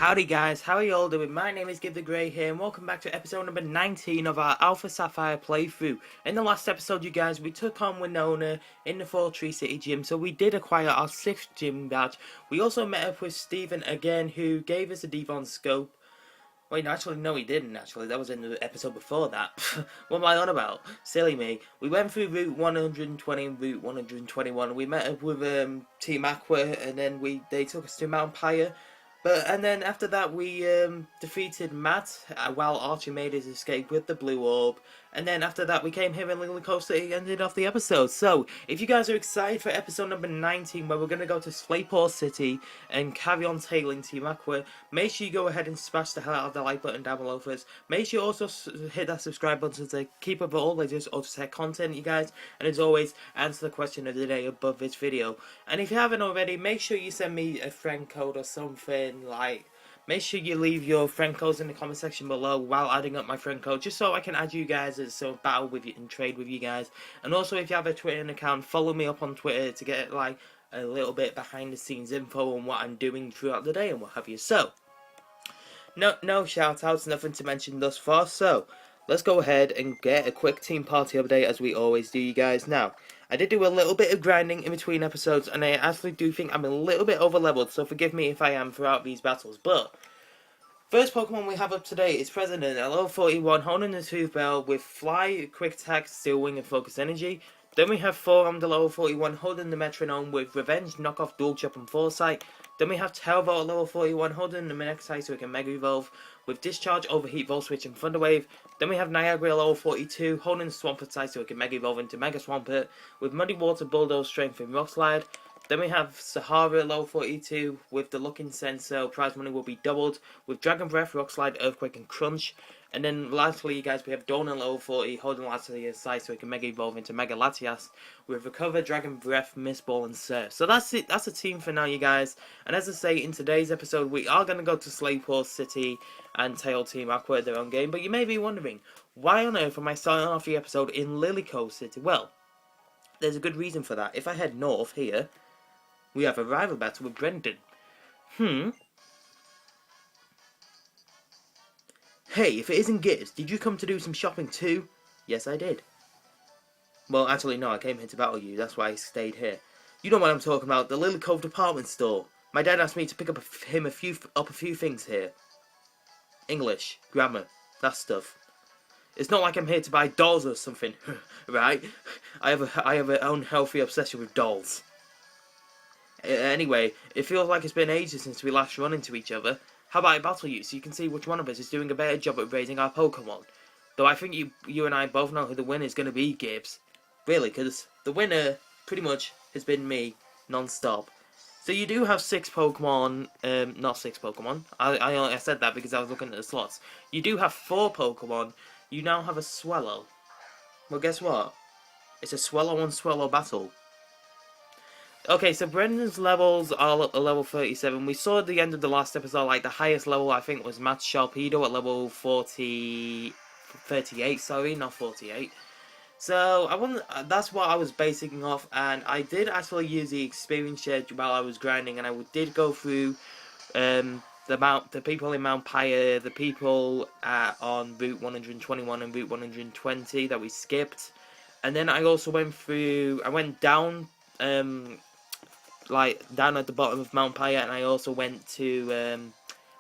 Howdy guys, how are you all doing? My name is Gib The Great here and welcome back to episode number 19 of our Alpha Sapphire playthrough. In the last episode you guys, we took on Winona in the Fortree City gym, so we did acquire our 6th gym badge. We also met up with Stephen again, who gave us a Devon scope. Wait, actually, no, he didn't, actually. That was in the episode before that. What am I on about? Silly me. We went through Route 120 and Route 121. We met up with Team Aqua, and then they took us to Mount Pyre. And then after that, we defeated Matt while Archie made his escape with the blue orb. And then after that, we came here in Lily Coast City and ended off the episode. So, if you guys are excited for episode number 19, where we're going to go to Slateport City and carry on tailing Team Aqua, make sure you go ahead and smash the hell out of the like button down below for us. Make sure you also hit that subscribe button to keep up with all latest Autotech content, you guys. And as always, answer the question of the day above this video. And if you haven't already, make sure you send me a friend code or something like... Make sure you leave your friend codes in the comment section below while adding up my friend code, just so I can add you guys as so battle with you and trade with you guys. And also, if you have a Twitter account, follow me up on Twitter to get like a little bit behind the scenes info on what I'm doing throughout the day and what have you. So, no shout outs, nothing to mention thus far. So, let's go ahead and get a quick team party update as we always do, you guys. Now, I did do a little bit of grinding in between episodes, and I actually do think I'm a little bit over leveled, so forgive me if I am throughout these battles. But first Pokemon we have up today is President at level 41, holding the Tooth Bell with Fly, Quick Attack, Steel Wing, and Focus Energy. Then we have Forearmed at level 41, holding the Metronome with Revenge, Knockoff, Dual Chop, and Foresight. Then we have Teravolt at level 41, holding the Manectric so it can Mega Evolve with Discharge, Overheat, Volt Switch, and Thunder Wave. Then we have Niagara at level 42, holding the Swampert side so it can Mega Evolve into Mega Swampert with Muddy Water, Bulldoze, Strength, and Rock Slide. Then we have Sahara at level 42 with the Looking Sense, so prize money will be doubled with Dragon Breath, Rock Slide, Earthquake, and Crunch. And then lastly, you guys, we have Dawn at level 40, holding Latias side so it can Mega Evolve into Mega Latias with Recover, Dragon Breath, Mist Ball, and Surf. So that's it. That's a team for now, you guys. And as I say, in today's episode, we are going to go to Slateport City and tail Team Aqua at their own game. But you may be wondering, why on earth am I starting off the episode in Lily Coast City? Well, there's a good reason for that. If I head north here, we have a rival battle with Brendan. Hey, if it isn't Gibbs, did you come to do some shopping too? Yes, I did. Well, actually, no, I came here to battle you. That's why I stayed here. You know what I'm talking about, the Lily Cove department store. My dad asked me to pick up a few things here. English, grammar, that stuff. It's not like I'm here to buy dolls or something, right? I have an unhealthy obsession with dolls. Anyway, it feels like it's been ages since we last run into each other. How about I battle you so you can see which one of us is doing a better job at raising our Pokemon? Though I think you and I both know who the winner is going to be, Gibbs. Really, because the winner pretty much has been me, non-stop. So you do have 6 Pokemon, not 6 Pokemon. I said that because I was looking at the slots. You do have 4 Pokemon. You now have a Swellow. Well, guess what? It's a Swellow on Swellow battle. Okay, so Brendan's levels are at level 37. We saw at the end of the last episode, like, the highest level, I think, was Matt Sharpedo at level 38, sorry, not 48. So, that's what I was basing off, and I did actually use the experience share while I was grinding, and I did go through the people in Mount Pyre, the people on Route 121 and Route 120 that we skipped, and then I also went down, like down at the bottom of Mount Pyre, and I also went to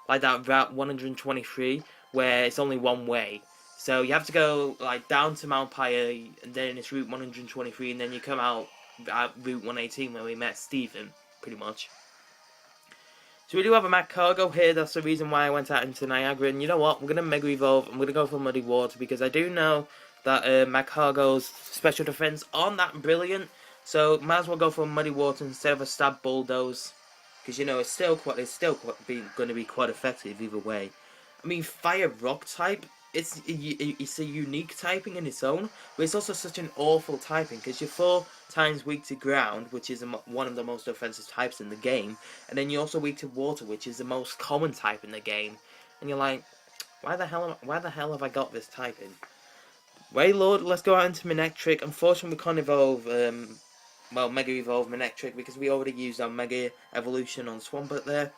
like that Route 123 where it's only one way. So you have to go like down to Mount Pyre, and then it's Route 123, and then you come out at Route 118 where we met Stephen, pretty much. So we do have a Mac Cargo here. That's the reason why I went out into Niagara. And you know what? We're gonna Mega Evolve. I'm gonna go for Muddy Water because I do know that Mac Cargo's special defense aren't that brilliant. So might as well go for Muddy Water instead of a Stab Bulldoze, because you know it's still going to be quite effective either way. I mean, Fire Rock type, it's a unique typing in its own, but it's also such an awful typing because you're 4 times weak to ground, which is one of the most offensive types in the game, and then you're also weak to water, which is the most common type in the game. And you're like, why the hell have I got this typing? Waylord, let's go out into Manectric. Unfortunately, we can't evolve. Mega Evolve Manectric because we already used our Mega Evolution on Swampert there.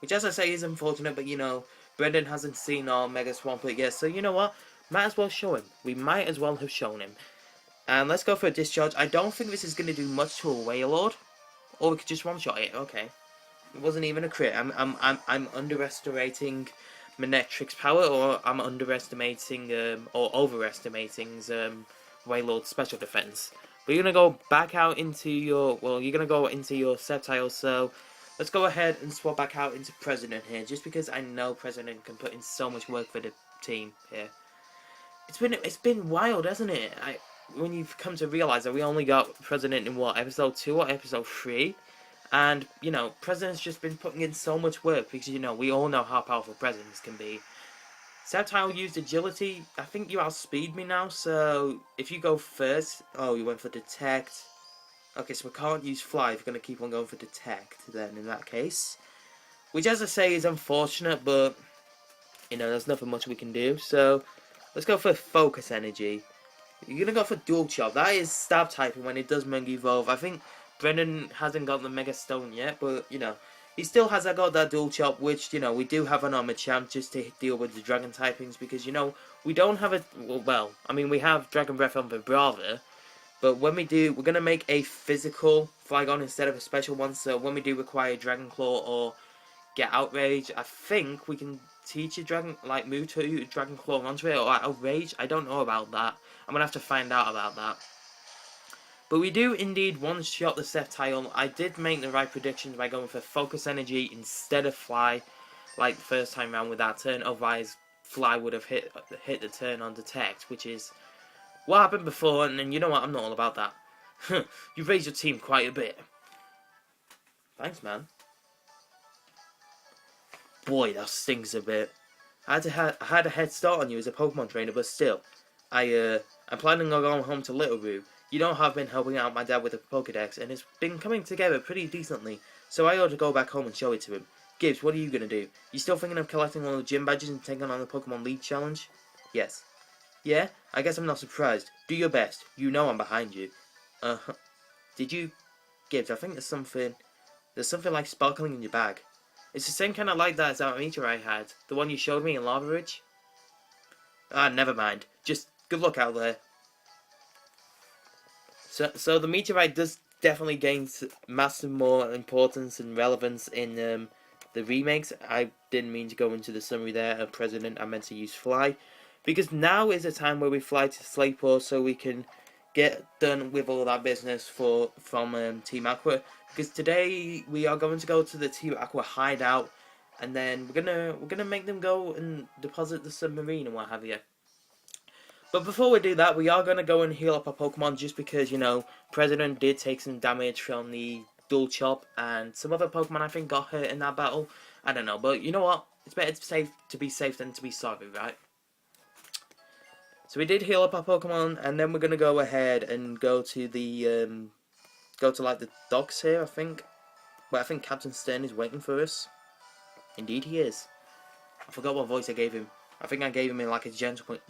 Which, as I say, is unfortunate, but, you know, Brendan hasn't seen our Mega Swampert yet, so you know what? Might as well show him. We might as well have shown him. And let's go for a discharge. I don't think this is going to do much to a Wailord. Or we could just one-shot it, okay. It wasn't even a crit. I'm underestimating Manectric's power, or I'm underestimating, or overestimating, Wailord's special defense. But you're going to go back out into your, well, you're going to go into your Sceptile, so let's go ahead and swap back out into President here, just because I know President can put in so much work for the team here. It's been wild, hasn't it? When you've come to realise that we only got President in, what, episode 2 or episode 3? And, you know, President's just been putting in so much work, because, you know, we all know how powerful Presidents can be. Sceptile used agility. I think you outspeed me now, so if you go first... Oh, you went for detect. Okay, so we can't use fly if we're going to keep on going for detect, then, in that case. Which, as I say, is unfortunate, but, you know, there's nothing much we can do. So, let's go for focus energy. You're going to go for dual chop. That is stab typing when it does Mega Evolve. I think Brendan hasn't got the Mega Stone yet, but, you know, he still hasn't got that dual chop, which, you know, we do have on our Machamp just to deal with the Dragon typings, because, you know, we don't have a... Well, I mean, we have Dragon Breath on Vibrava, but when we do, we're going to make a physical Flygon instead of a special one, so when we do require Dragon Claw or get Outrage, I think we can teach a Dragon, like, move to Dragon Claw onto it, or Outrage. I don't know about that. I'm going to have to find out about that. But we do indeed one-shot the Sceptile. I did make the right predictions by going for Focus Energy instead of Fly, like the first time round with that turn. Otherwise, Fly would have hit the turn on Detect, which is what happened before. And you know what? I'm not all about that. You've raised your team quite a bit. Thanks, man. Boy, that stings a bit. I had a head start on you as a Pokemon trainer, but still, I'm planning on going home to Little Roo. You know how I've been helping out my dad with the Pokédex, and it's been coming together pretty decently, so I ought to go back home and show it to him. Gibbs, what are you going to do? You still thinking of collecting all the gym badges and taking on the Pokemon League Challenge? Yes. Yeah? I guess I'm not surprised. Do your best. You know I'm behind you. Did you... Gibbs, I think there's something like sparkling in your bag. It's the same kind of light that that meteorite had, the one you showed me in Lava Ridge. Ah, never mind. Just good luck out there. So the meteorite does definitely gain massive more importance and relevance in the remakes. I didn't mean to go into the summary there, President. I meant to use fly, because now is the time where we fly to Slateport so we can get done with all that business from Team Aqua. Because today we are going to go to the Team Aqua hideout, and then we're gonna make them go and deposit the submarine and what have you. But before we do that, we are going to go and heal up our Pokemon, just because, you know, President did take some damage from the Dual Chop, and some other Pokemon I think got hurt in that battle. I don't know, but you know what? It's better to be safe than to be sorry, right? So we did heal up our Pokemon, and then we're going to go ahead and go to the, like, the docks here, I think. But I think Captain Stern is waiting for us. Indeed he is. I forgot what voice I gave him. I think I gave him in like a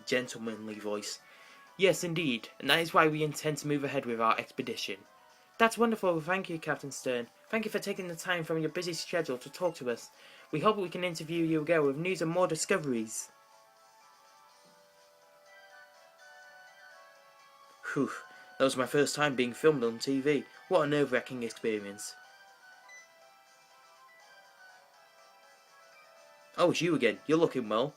gentlemanly voice. Yes, indeed, and that is why we intend to move ahead with our expedition. That's wonderful, thank you, Captain Stern. Thank you for taking the time from your busy schedule to talk to us. We hope we can interview you again with news and more discoveries. Whew, that was my first time being filmed on TV. What a nerve-wracking experience. Oh, it's you again. You're looking well.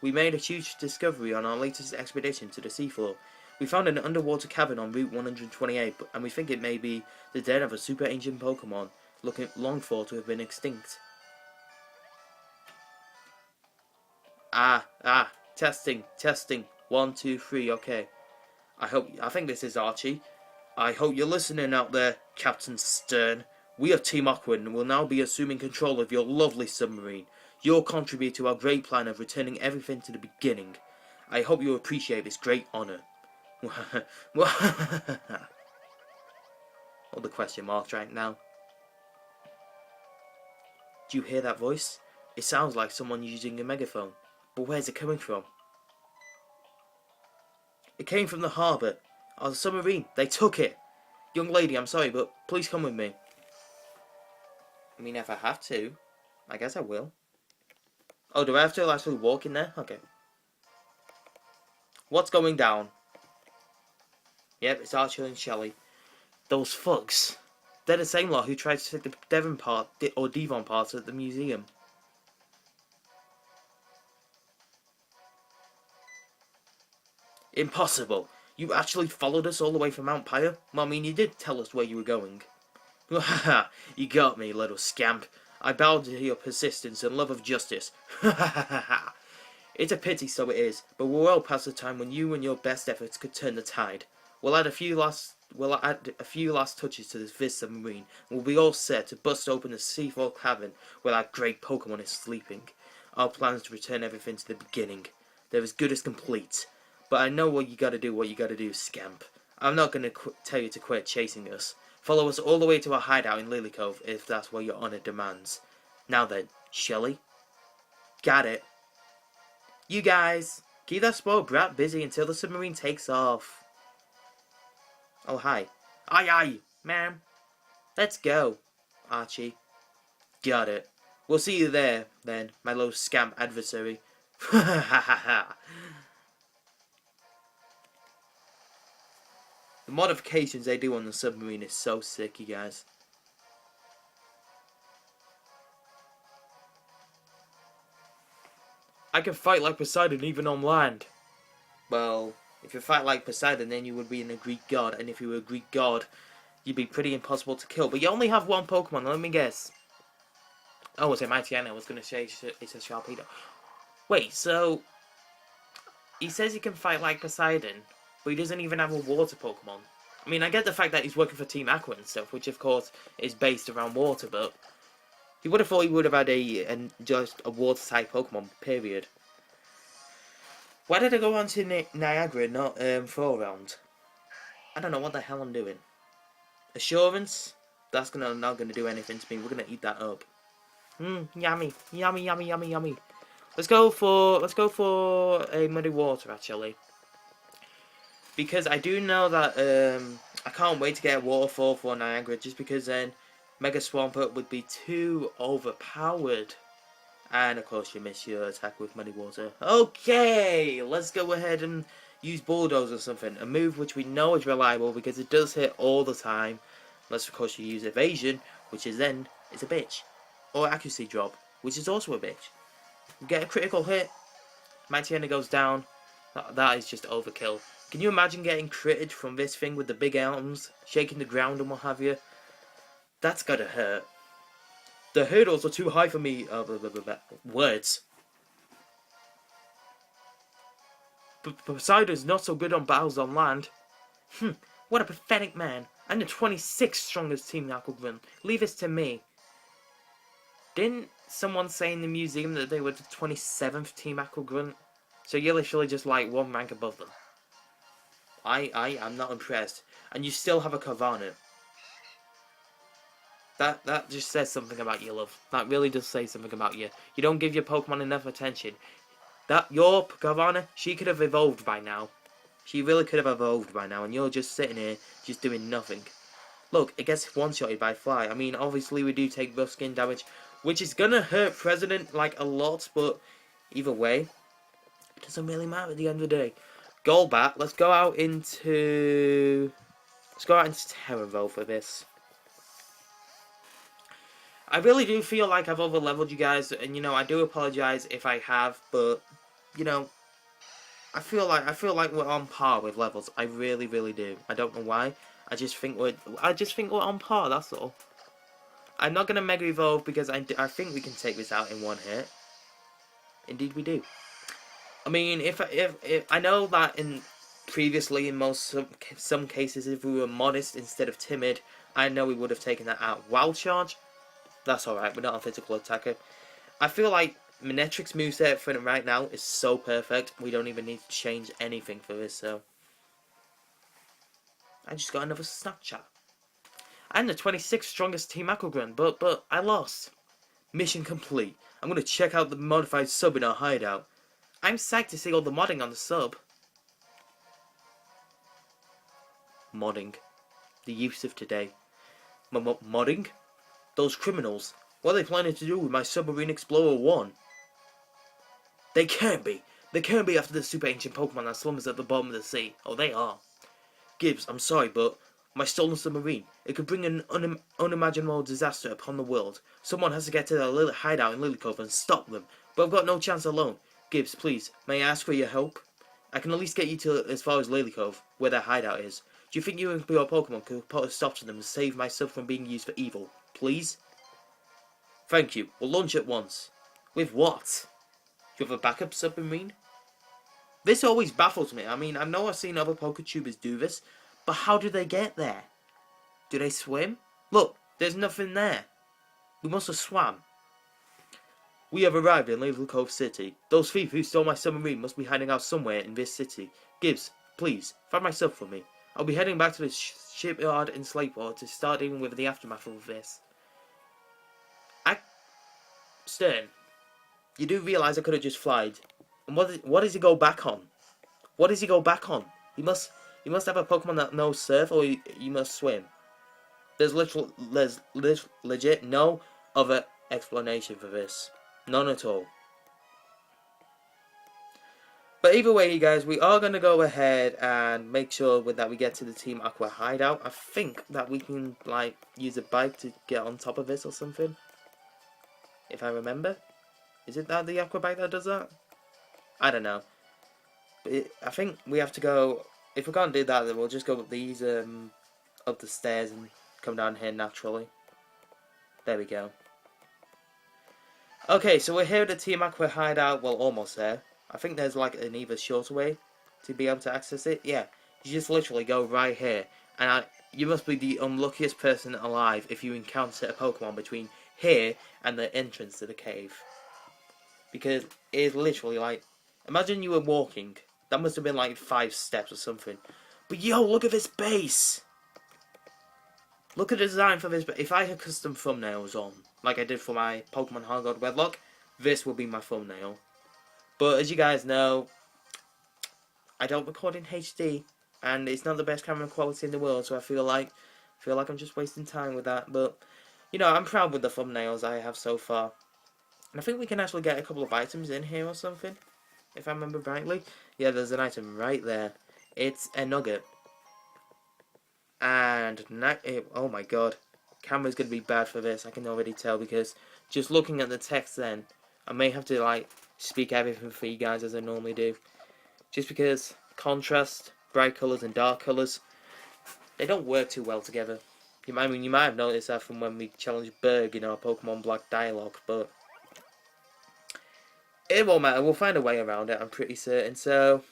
We made a huge discovery on our latest expedition to the seafloor. We found an underwater cavern on Route 128, and we think it may be the den of a super ancient Pokemon, long thought to have been extinct. Testing. 1, 2, 3, okay. I think this is Archie. I hope you're listening out there, Captain Stern. We are Team Aqua and will now be assuming control of your lovely submarine. You'll contribute to our great plan of returning everything to the beginning. I hope you appreciate this great honour. All the question marks right now. Do you hear that voice? It sounds like someone using a megaphone. But where's it coming from? It came from the harbour. Our submarine. They took it. Young lady, I'm sorry, but please come with me. I mean, if I have to. I guess I will. Oh, do I have to actually walk in there? Okay. What's going down? Yep, it's Archer and Shelley. Those thugs. They're the same lot who tried to take the Devon part at the museum. Impossible. You actually followed us all the way from Mount Pyre? Well, I mean, you did tell us where you were going. Haha, you got me, little scamp. I bowed to your persistence and love of justice. It's a pity, so it is, but we're well past the time when you and your best efforts could turn the tide. We'll add a few last touches to this Viz submarine, and we'll be all set to bust open the Seafall cavern where our great Pokémon is sleeping. Our plan is to return everything to the beginning. They're as good as complete. But I know what you gotta do, scamp. I'm not gonna tell you to quit chasing us. Follow us all the way to our hideout in Lily Cove if that's what your honor demands. Now then, Shelley? Got it. You guys, keep that spoiled brat busy until the submarine takes off. Oh, hi. Aye, aye, ma'am. Let's go, Archie. Got it. We'll see you there, then, my little scamp adversary. Ha ha ha ha. The modifications they do on the submarine is so sick, you guys. I can fight like Poseidon even on land. Well, if you fight like Poseidon, then you would be a Greek god, and if you were a Greek god, you'd be pretty impossible to kill. But you only have one Pokemon, let me guess. Oh, was it Mightyena? I was going to say it's a Sharpedo. Wait, so he says he can fight like Poseidon, but he doesn't even have a water Pokemon. I mean, I get the fact that he's working for Team Aqua and stuff, which of course is based around water, but you would have thought he would have had just a water-type Pokemon, period. Why did I go on to Niagara, not Forearmed? I don't know what the hell I'm doing. Assurance? That's not gonna do anything to me. We're gonna eat that up. Yummy, yummy, yummy, yummy, yummy. Let's go for a muddy water actually, because I do know that I can't wait to get a waterfall for Niagara, just because then Mega Swampert would be too overpowered. And of course you miss your attack with muddy water. Okay, let's go ahead and use Bulldoze or something. A move which we know is reliable because it does hit all the time. Unless of course you use Evasion, which is a bitch. Or Accuracy Drop, which is also a bitch. You get a critical hit, Mightyena goes down. That is just overkill. Can you imagine getting critted from this thing with the big arms, shaking the ground and what have you? That's gotta hurt. The hurdles are too high for me. Words. Poseidon's not so good on battles on land. What a pathetic man. I'm the 26th strongest team in Aqua. Leave this to me. Didn't someone say in the museum that they were the 27th team Aqua? So you're literally just like one rank above them. I am not impressed. And you still have a Carvanha. That just says something about you, love. That really does say something about you. You don't give your Pokemon enough attention. Your Carvanha, she could have evolved by now. She really could have evolved by now, and you're just sitting here, just doing nothing. Look, it gets one-shotted by Fly. I mean, obviously we do take rough skin damage, which is gonna hurt President, like, a lot, but either way, it doesn't really matter at the end of the day. Golbat, let's go out into Teravolt for this. I really do feel like I've over-leveled you guys, and, you know, I do apologize if I have, but, you know, I feel like we're on par with levels. I really, really do. I don't know why. I just think we're on par, that's all. I'm not going to Mega Evolve because I think we can take this out in one hit. Indeed we do. I mean, if I know that previously in some cases, if we were modest instead of timid, I know we would have taken that out. Wild Charge? That's alright, we're not a physical attacker. I feel like Manectric's moveset for right now is so perfect, we don't even need to change anything for this, so. I just got another Snapchat. I'm the 26th strongest Team Aquagran, but I lost. Mission complete. I'm gonna check out the modified sub in our hideout. I'm psyched to see all the modding on the sub. Modding. The use of today. Modding? Those criminals. What are they planning to do with my Submarine Explorer 1? They can't be. They can't be after the super ancient Pokemon that slumbers at the bottom of the sea. Oh, they are. Gibbs, I'm sorry, but my stolen submarine, it could bring an unimaginable disaster upon the world. Someone has to get to their little hideout in Lily Cove and stop them. But I've got no chance alone. Gibbs, please, may I ask for your help? I can at least get you to as far as Lily Cove, where their hideout is. Do you think you and your Pokemon could put a stop to them and save myself from being used for evil? Please? Thank you. We'll launch at once. With what? Do you have a backup submarine? This always baffles me. I mean, I know I've seen other Poketubers do this, but how do they get there? Do they swim? Look, there's nothing there. We must have swam. We have arrived in Lily Cove City. Those thieves who stole my submarine must be hiding out somewhere in this city. Gibbs, please, find my sub for me. I'll be heading back to the shipyard in Slateport to start dealing with the aftermath of this. Stern, you do realise I could have just flied. And what does he go back on? What does he go back on? He must have a Pokemon that knows surf, or you must swim. There's legit no other explanation for this. None at all. But either way, you guys, we are going to go ahead and make sure that we get to the Team Aqua hideout. I think that we can, like, use a bike to get on top of this or something. If I remember. Is it that the Aqua bike that does that? I don't know. But I think we have to go... If we can't do that, then we'll just go up these, up the stairs and come down here naturally. There we go. Okay, so we're here at the Team Aqua hideout. Well, almost there. I think there's like an even shorter way to be able to access it. Yeah, you just literally go right here. And you must be the unluckiest person alive if you encounter a Pokemon between here and the entrance to the cave. Because it is literally like... Imagine you were walking. That must have been like 5 steps or something. But yo, look at this base! Look at the design for this. If I had custom thumbnails on, like I did for my Pokemon Hard God Wedlock, this would be my thumbnail. But as you guys know, I don't record in HD, and it's not the best camera quality in the world, so I feel like I'm just wasting time with that. But you know, I'm proud with the thumbnails I have so far. And I think we can actually get a couple of items in here or something, if I remember rightly. Yeah, there's an item right there. It's a nugget. And oh my god, camera's gonna be bad for this. I can already tell, because just looking at the text, then I may have to like speak everything for you guys as I normally do, just because contrast, bright colors and dark colors, they don't work too well together. You might have noticed that from when we challenged Berg in our Pokemon Black dialogue, but it won't matter. We'll find a way around it, I'm pretty certain. So,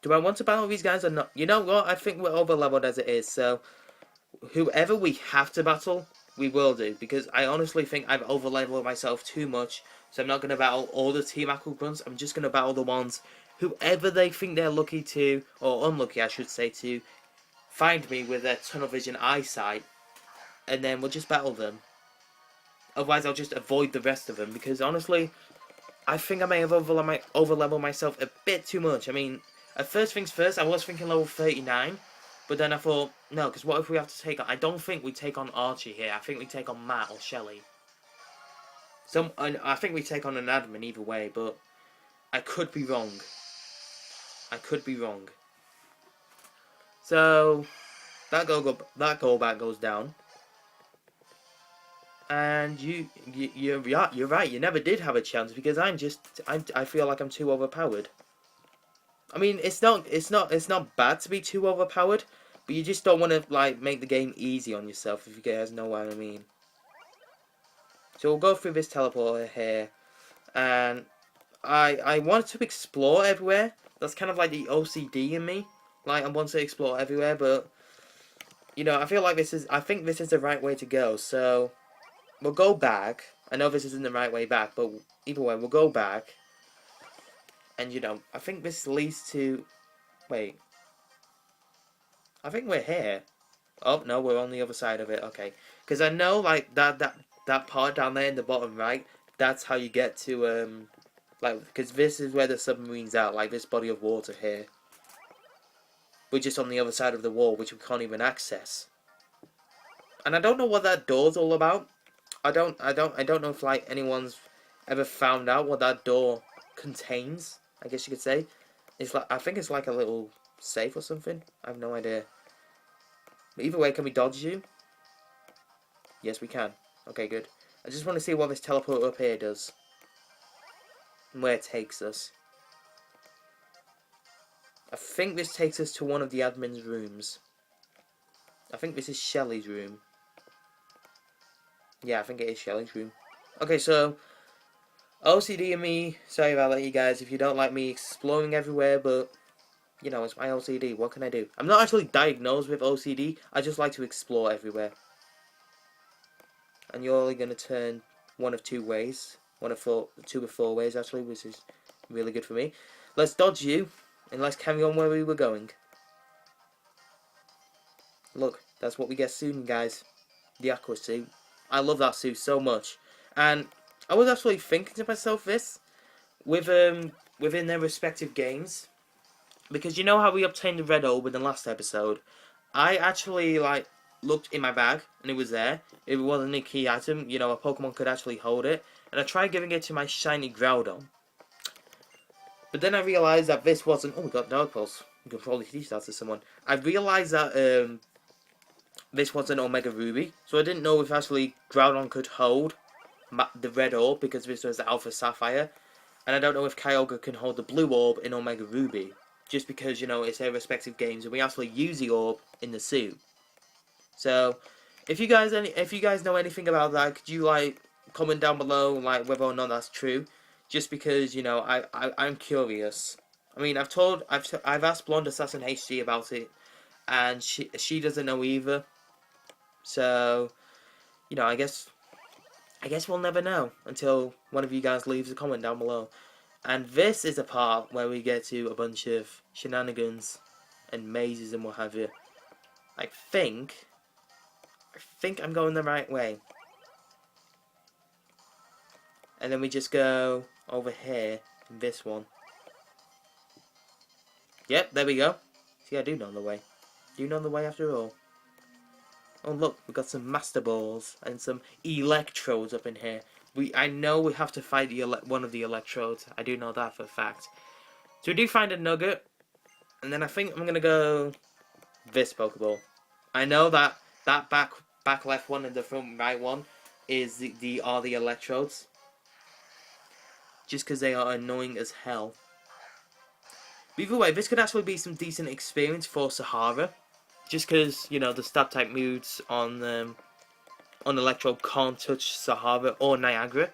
do I want to battle these guys or not? You know what? I think we're over leveled as it is. So, whoever we have to battle, we will do. Because I honestly think I've over leveled myself too much. So I'm not going to battle all the Team Aqua grunts. I'm just going to battle the ones whoever they think they're lucky to, or unlucky I should say, to find me with their tunnel vision eyesight. And then we'll just battle them. Otherwise I'll just avoid the rest of them. Because honestly, I think I may have over-leveled myself a bit too much. I mean, at first things first, I was thinking level 39. But then I thought, no, because what if we have to take on... I don't think we take on Archie here. I think we take on Matt or Shelly. I think we take on an admin either way, but I could be wrong. I could be wrong. So, that Golbat goes down. And you're right. You never did have a chance, because I feel like I'm too overpowered. I mean, it's not bad to be too overpowered, but you just don't want to like make the game easy on yourself, if you guys know what I mean. So we'll go through this teleporter here, and I want to explore everywhere. That's kind of like the OCD in me. Like, I want to explore everywhere, but you know, I think this is the right way to go. So we'll go back. I know this isn't the right way back, but either way, we'll go back. And you know, I think this leads to... Wait. I think we're here. Oh, no, we're on the other side of it. Okay. Because I know, like, that part down there in the bottom right, that's how you get to, like, because this is where the submarine's at, like this body of water here. We're just on the other side of the wall, which we can't even access. And I don't know what that door's all about. I don't know if like anyone's ever found out what that door contains. I guess you could say. It's like, I think it's like a little safe or something. I have no idea. But either way, can we dodge you? Yes, we can. Okay, good. I just want to see what this teleport up here does. And where it takes us. I think this takes us to one of the admin's rooms. I think this is Shelly's room. Yeah, I think it is Shelly's room. Okay, so OCD and me, sorry about that, you guys, if you don't like me exploring everywhere, but, you know, it's my OCD, what can I do? I'm not actually diagnosed with OCD, I just like to explore everywhere. And you're only going to turn one of two ways, two of four ways actually, which is really good for me. Let's dodge you, and let's carry on where we were going. Look, that's what we get soon, guys. The Aqua suit. I love that suit so much. And I was actually thinking to myself this with within their respective games, because you know how we obtained the red orb in the last episode. I actually like looked in my bag and it was there. It wasn't a key item. You know, a Pokemon could actually hold it, and I tried giving it to my shiny Groudon. But then I realized that this wasn't. Oh, we got Dark Pulse. We can probably teach that to someone. I realized that this was an Omega Ruby, so I didn't know if actually Groudon could hold the red orb because this was the Alpha Sapphire, and I don't know if Kyogre can hold the blue orb in Omega Ruby, just because, you know, it's their respective games and we actually use the orb in the suit. So, if you guys know anything about that, could you like comment down below like whether or not that's true? Just because, you know, I'm curious. I mean, I've asked Blonde Assassin HG about it, and she doesn't know either. So, you know, I guess we'll never know until one of you guys leaves a comment down below. And this is a part where we get to a bunch of shenanigans and mazes and what have you. I think I'm going the right way. And then we just go over here, this one. Yep, there we go. See, I do know the way. Do you know the way after all? Oh look, we've got some Master Balls and some Electrodes up in here. I know we have to fight one of the Electrodes. I do know that for a fact. So we do find a Nugget. And then I think I'm going to go this Pokeball. I know that back left one and the front right one is the Electrodes. Just because they are annoying as hell. But either way, this could actually be some decent experience for Sahara. Just because, you know, the stab type moves on Electrode can't touch Sahara or Niagara.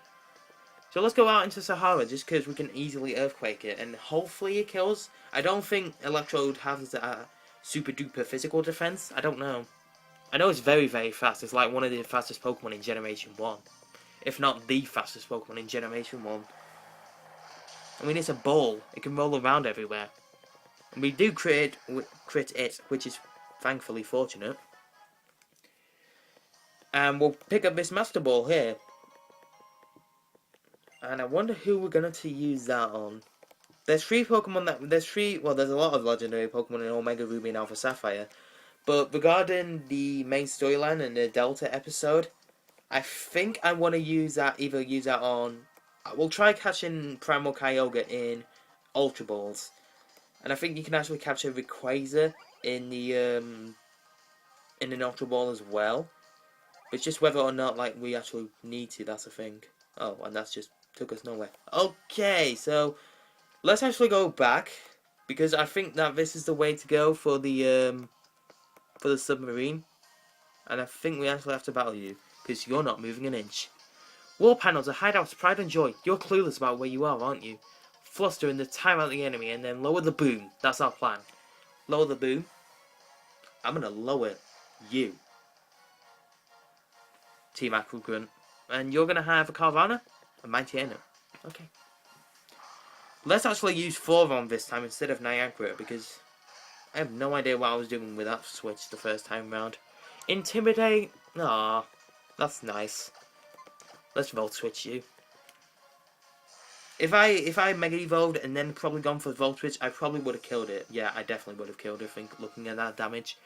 So let's go out into Sahara just because we can easily Earthquake it. And hopefully it kills. I don't think Electrode has a super duper physical defense. I don't know. I know it's very, very fast. It's like one of the fastest Pokemon in Generation 1. If not the fastest Pokemon in Generation 1. I mean, it's a ball. It can roll around everywhere. And we do crit it, which is thankfully fortunate. And we'll pick up this Master Ball here. And I wonder who we're going to use that on. There's three Pokemon well, there's a lot of legendary Pokemon in Omega Ruby and Alpha Sapphire. But regarding the main storyline and the Delta episode, I think I want to use that on... We'll try catching Primal Kyogre in Ultra Balls. And I think you can actually capture Rayquaza in the in an Ultra Ball as well. But it's just whether or not like we actually need to, that's the thing. Oh, and that's just took us nowhere. Okay, so let's actually go back, because I think that this is the way to go for the submarine. And I think we actually have to battle you, because you're not moving an inch. Wall panels are hideouts, pride and joy. You're clueless about where you are, aren't you? Fluster and time out the enemy, and then lower the boom. That's our plan. Lower the boom. I'm gonna lower you, Team Aqua Grunt. And you're gonna have a Carvana? A Mightyena. Okay. Let's actually use Forearmed this time instead of Niagara, because I have no idea what I was doing with that switch the first time round. Intimidate? Ah, that's nice. Let's Volt Switch you. If I Mega Evolved and then probably gone for Volt Switch, I probably would have killed it. Yeah, I definitely would have killed it, I think, looking at that damage.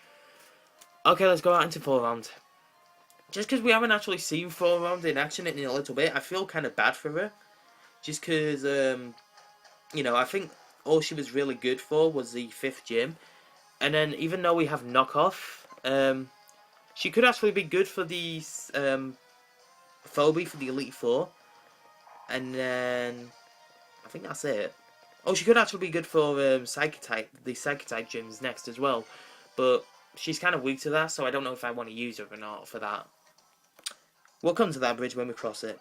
Okay, let's go out into Forearmed. just because we haven't actually seen Forearmed in action in a little bit, I feel kind of bad for her. Just because, you know, I think all she was really good for was the 5th gym. And then even though we have knockoff, she could actually be good for the Phobie for the Elite Four. And then I think that's it. Oh, she could actually be good for Psychotype, the Psychotype gyms next as well. But she's kind of weak to that, so I don't know if I want to use her or not for that. We'll come to that bridge when we cross it.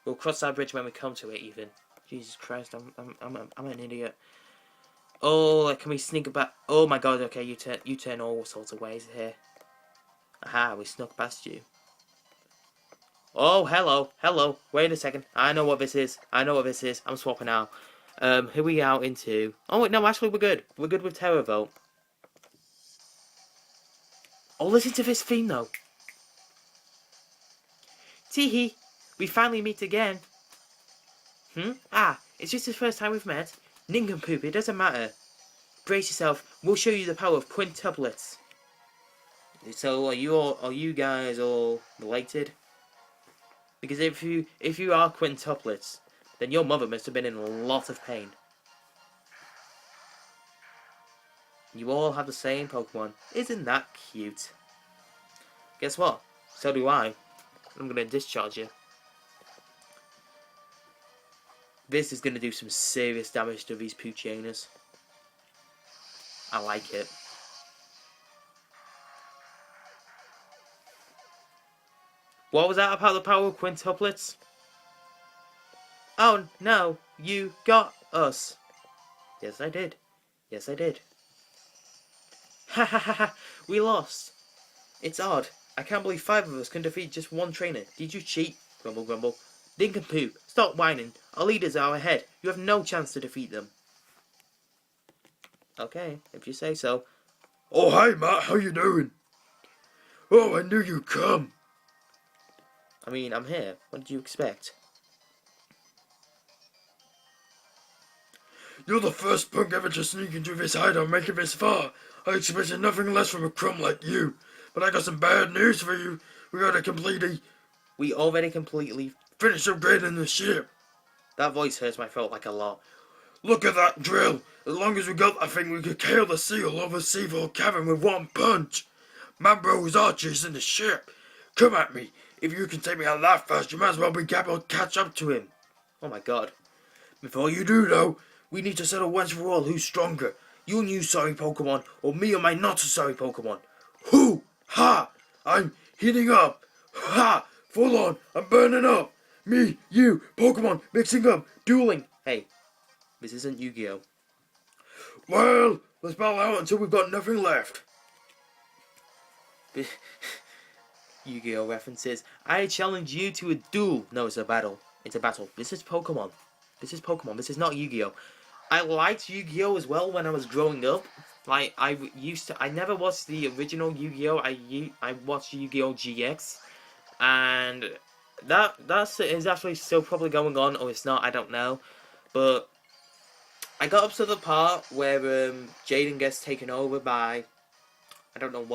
We'll cross that bridge when we come to it, even. Jesus Christ, I'm an idiot. Oh, like, can we sneak back? Oh my God, okay, you turn all sorts of ways here. Aha, we snuck past you. Oh, hello. Wait a second. I know what this is. I'm swapping out. Here we out into... Oh, wait, no, actually, we're good. We're good with Teravolt. Oh, listen to this theme, though. Teehee, we finally meet again. Ah, it's just the first time we've met. Nincompoop, it doesn't matter. Brace yourself, we'll show you the power of quintuplets. So, are you guys all related? Because if you are quintuplets, then your mother must have been in a lot of pain. You all have the same Pokemon. Isn't that cute? Guess what? So do I. I'm gonna discharge you. This is gonna do some serious damage to these Poochianas. I like it. What was that about the power of quintuplets? Oh no, you got us. Yes, I did. Ha ha ha ha, we lost. It's odd. I can't believe 5 of us can defeat just one trainer. Did you cheat? Grumble, grumble. Nincompoop, stop whining. Our leaders are ahead. You have no chance to defeat them. Okay, if you say so. Oh, hi, Matt. How you doing? Oh, I knew you'd come. I mean, I'm here. What did you expect? You're the first punk ever to sneak into this hideout and make it this far. I expected nothing less from a crumb like you. But I got some bad news for you. We already completely finished upgrading the ship. That voice hurts my throat like a lot. Look at that drill. As long as we got that thing, we could kill the seal over Seaville Cavern with one punch. My bro's Archie's in the ship. Come at me. If you can take me out that fast, you might as well be able to catch up to him. Oh my God. Before you do, though, we need to settle once for all who's stronger. You and you sorry Pokemon, or me and my not so sorry Pokemon. Hoo! Ha! I'm heating up. Ha! Full on. I'm burning up. Me, you, Pokemon, mixing up, dueling. Hey, this isn't Yu-Gi-Oh! Well, let's battle out until we've got nothing left. Yu-Gi-Oh! References. I challenge you to a duel. No, it's a battle. It's a battle. This is Pokemon. This is not Yu-Gi-Oh! I liked Yu-Gi-Oh! As well when I was growing up. Like, I never watched the original Yu-Gi-Oh! I watched Yu-Gi-Oh! GX. And that is actually still probably going on, or it's not, I don't know. But I got up to the part where Jaden gets taken over by, I don't know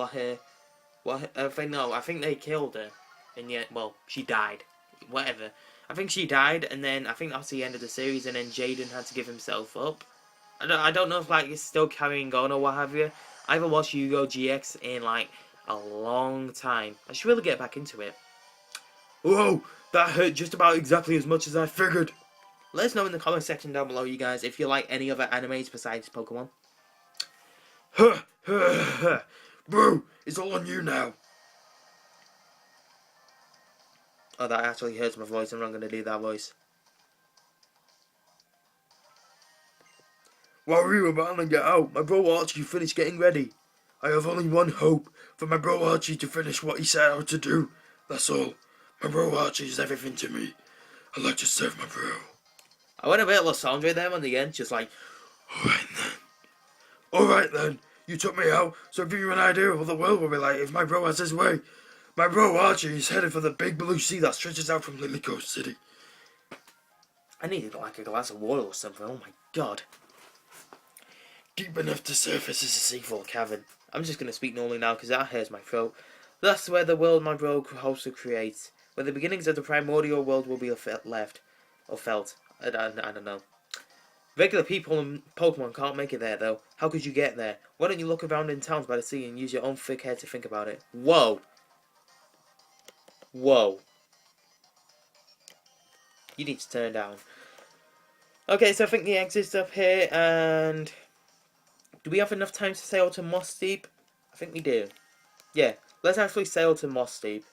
I think they killed her. And yet, well, she died. Whatever. I think she died, and then I think that's the end of the series, and then Jaden had to give himself up. I don't know if like it's still carrying on or what have you. I haven't watched Yu-Gi-Oh! GX in like a long time. I should really get back into it. Whoa, that hurt just about exactly as much as I figured. Let us know in the comment section down below, you guys, if you like any other animes besides Pokemon. Bro, it's all on you now. Oh, that actually hurts my voice. I'm not going to do that voice. While we were battling it out, my bro Archie finished getting ready. I have only one hope, for my bro Archie to finish what he set out to do. That's all. My bro Archie is everything to me. I like to serve my bro. I went a bit Lysandre there on the end, just like... Alright then. You took me out, so give you an idea of what the world will be like if my bro has his way. My bro Archie is headed for the big blue sea that stretches out from Lily Coast City. I needed like a glass of water or something, oh my God. Deep enough to surface as a sea floor cavern. I'm just going to speak normally now because that hurts my throat. That's where the world my rogue hopes to create. Where the beginnings of the primordial world will be left. Or felt. I don't know. Regular people and Pokemon can't make it there, though. How could you get there? Why don't you look around in towns by the sea and use your own thick head to think about it? Whoa! Whoa. You need to turn down. Okay, so I think the exit's up here, and... do we have enough time to sail to Moss Deep? I think we do. Yeah, let's actually sail to Moss Deep.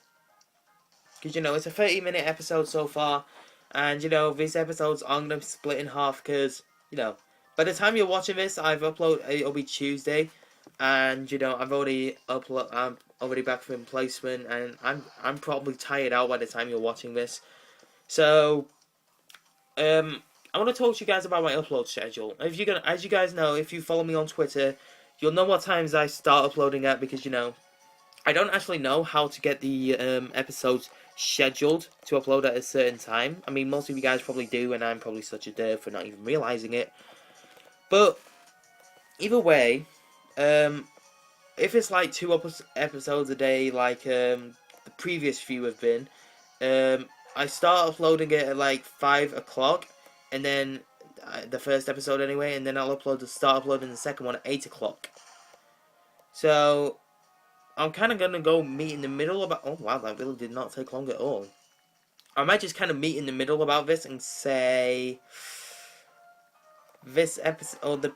Because, you know, it's a 30-minute episode so far, and, you know, these episodes aren't going to be split in half, because, you know, by the time you're watching this, it'll be Tuesday, and, you know, I'm already back from placement, and I'm probably tired out by the time you're watching this. So, I want to talk to you guys about my upload schedule. As you guys know, if you follow me on Twitter, you'll know what times I start uploading at, because, you know, I don't actually know how to get the episodes scheduled to upload at a certain time. I mean, most of you guys probably do, and I'm probably such a derp for not even realizing it. But either way, if it's like 2 episodes a day, like the previous few have been, I start uploading it at like 5 o'clock, and then the first episode anyway, and then I'll start uploading the second one at 8 o'clock. So I'm kind of going to go meet in the middle about... oh, wow, that really did not take long at all. I might just kind of meet in the middle about this and say... this episode... or the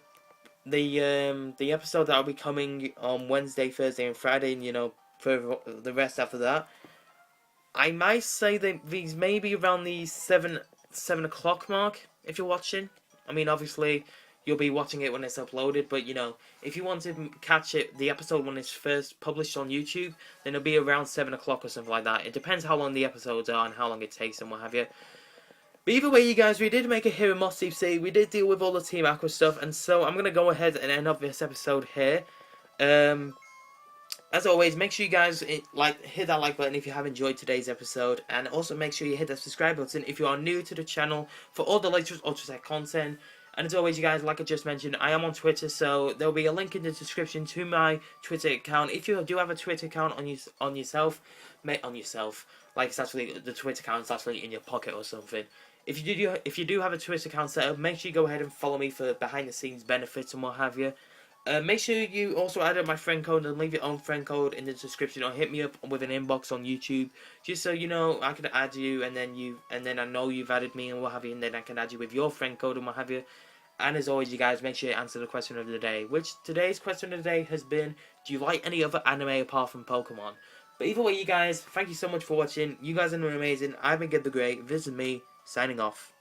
episode that will be coming on Wednesday, Thursday, and Friday, and, you know, for the rest after that. I might say that these may be around the 7 o'clock mark, if you're watching. I mean, obviously... you'll be watching it when it's uploaded, but, you know, if you want to catch the episode when it's first published on YouTube, then it'll be around 7 o'clock or something like that. It depends how long the episodes are and how long it takes and what have you. But either way, you guys, we did make it here in Moss Deep Sea. We did deal with all the Team Aqua stuff, and so I'm going to go ahead and end up this episode here. As always, make sure you guys hit that like button if you have enjoyed today's episode, and also make sure you hit that subscribe button if you are new to the channel for all the latest Ultra Tech content. And as always, you guys, like I just mentioned, I am on Twitter, so there'll be a link in the description to my Twitter account. If you do have a Twitter account on yourself, like it's actually the Twitter account is actually in your pocket or something. If you do have a Twitter account set up, make sure you go ahead and follow me for behind the scenes benefits and what have you. Make sure you also add up my friend code and leave your own friend code in the description, or hit me up with an inbox on YouTube, just so you know I can add you, and then I know you've added me and what have you, and then I can add you with your friend code and what have you. And as always, you guys, make sure you answer the question of the day, which today's question of the day has been, do you like any other anime apart from Pokemon? But either way, you guys, thank you so much for watching. You guys are amazing. I've been Gib The Great. This is me, signing off.